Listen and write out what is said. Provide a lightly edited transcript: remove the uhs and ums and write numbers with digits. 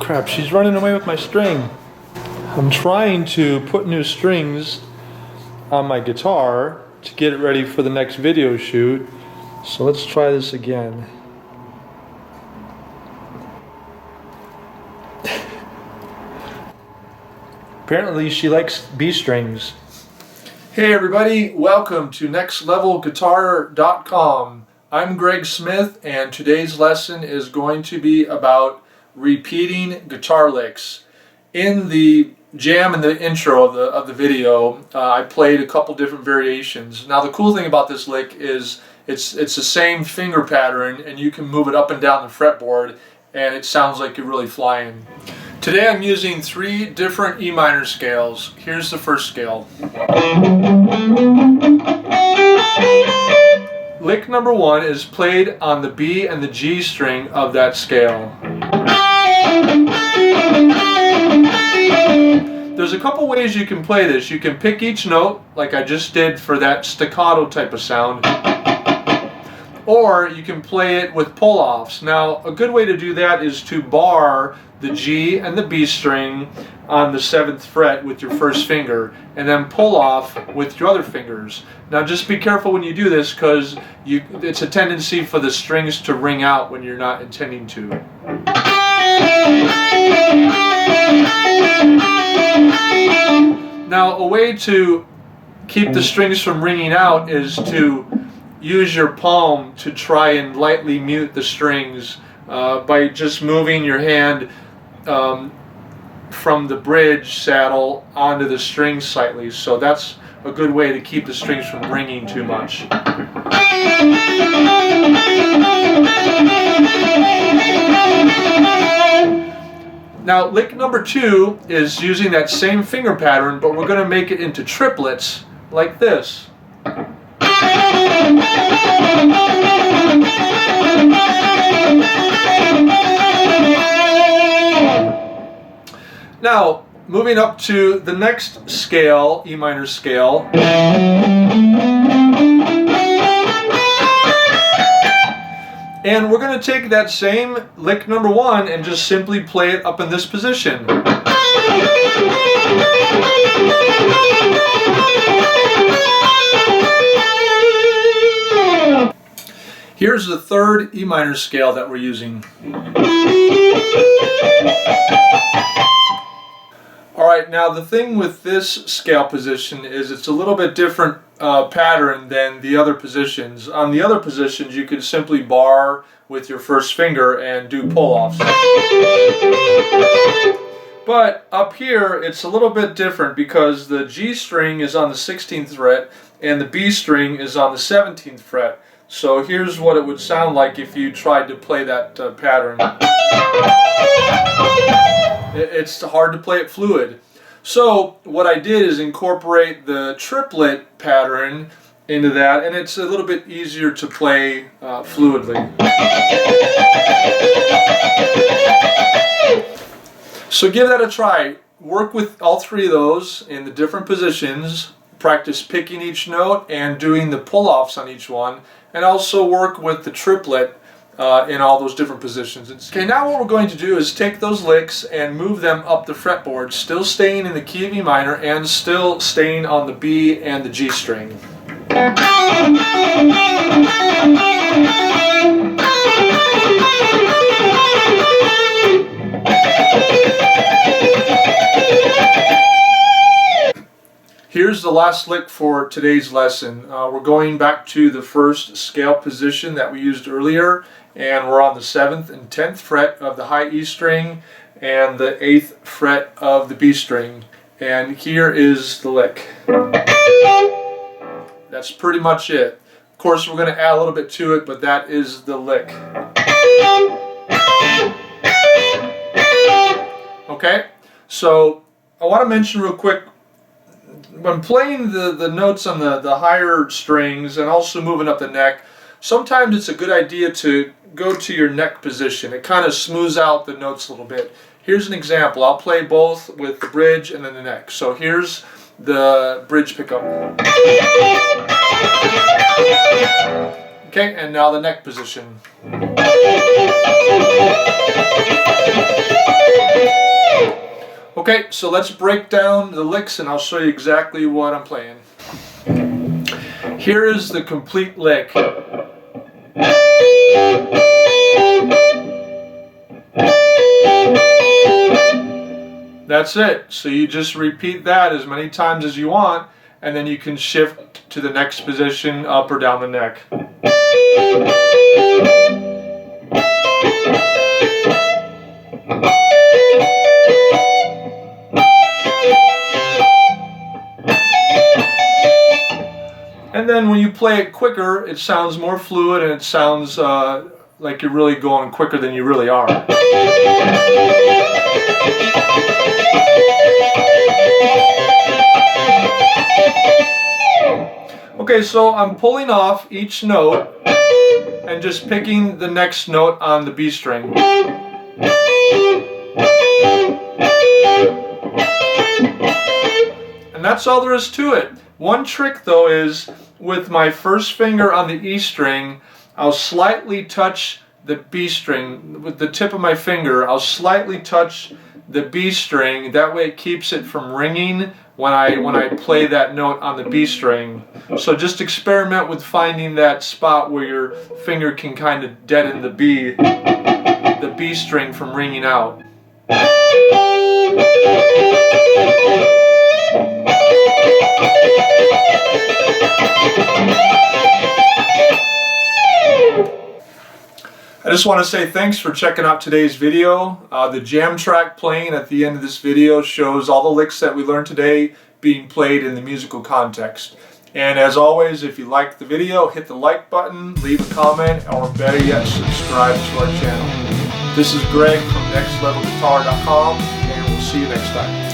Crap, she's running away with my string. I'm trying to put new strings on my guitar to get it ready for the next video shoot. So let's try this again. Apparently she likes B strings. Hey everybody, welcome to nextlevelguitar.com. I'm Greg Smith, and today's lesson is going to be about repeating guitar licks. In the jam and the intro of the video, I played a couple different variations. Now the cool thing about this lick is it's the same finger pattern, and you can move it up and down the fretboard and it sounds like you're really flying. Today I'm using 3 different E minor scales. Here's the first scale. Lick number 1 is played on the B and the G string of that scale. There's a couple ways you can play this. You can pick each note, like I just did for that staccato type of sound, or you can play it with pull-offs. Now, a good way to do that is to bar the G and the B string on the 7th fret with your first finger, and then pull off with your other fingers. Now just be careful when you do this, because it's a tendency for the strings to ring out when you're not intending to. Now a way to keep the strings from ringing out is to use your palm to try and lightly mute the strings by just moving your hand from the bridge saddle onto the strings slightly. So that's a good way to keep the strings from ringing too much. Now lick number 2 is using that same finger pattern, but we're going to make it into triplets like this. Now, moving up to the next scale, E minor scale. And we're going to take that same lick number 1 and just simply play it up in this position. Here's the 3rd E minor scale that we're using. Alright, now the thing with this scale position is it's a little bit different pattern than the other positions. On the other positions you could simply bar with your first finger and do pull-offs. But up here it's a little bit different, because the G string is on the 16th fret and the B string is on the 17th fret. So here's what it would sound like if you tried to play that pattern. It's hard to play it fluid. So what I did is incorporate the triplet pattern into that, and it's a little bit easier to play fluidly. So give that a try. Work with all 3 of those in the different positions. Practice picking each note and doing the pull-offs on each one, and also work with the triplet in all those different positions. Okay, now what we're going to do is take those licks and move them up the fretboard, still staying in the key of E minor and still staying on the B and the G string. Here's the last lick for today's lesson. We're going back to the first scale position that we used earlier, and we're on the 7th and 10th fret of the high E string and the 8th fret of the B string. And here is the lick. That's pretty much it. Of course we're going to add a little bit to it, but that is the lick. Okay, so I want to mention real quick, when playing the notes on the higher strings and also moving up the neck, sometimes it's a good idea to go to your neck position. It kind of smooths out the notes a little bit. Here's an example. I'll play both with the bridge and then the neck. So here's the bridge pickup. Okay, Okay, and now the neck position. Okay, so let's break down the licks and I'll show you exactly what I'm playing. Here is the complete lick. That's it. So you just repeat that as many times as you want, and then you can shift to the next position up or down the neck. And then when you play it quicker, it sounds more fluid and it sounds like you're really going quicker than you really are. Okay, so I'm pulling off each note and just picking the next note on the B string. And that's all there is to it. One trick though is with my first finger on the E string, I'll slightly touch the B string. With the tip of my finger, I'll slightly touch the B string. That way it keeps it from ringing when I play that note on the B string. So just experiment with finding that spot where your finger can kind of deaden the B string from ringing out. I just want to say thanks for checking out today's video. The jam track playing at the end of this video shows all the licks that we learned today being played in the musical context. And as always, if you liked the video, hit the like button, leave a comment, or better yet, subscribe to our channel. This is Greg from nextlevelguitar.com, and we'll see you next time.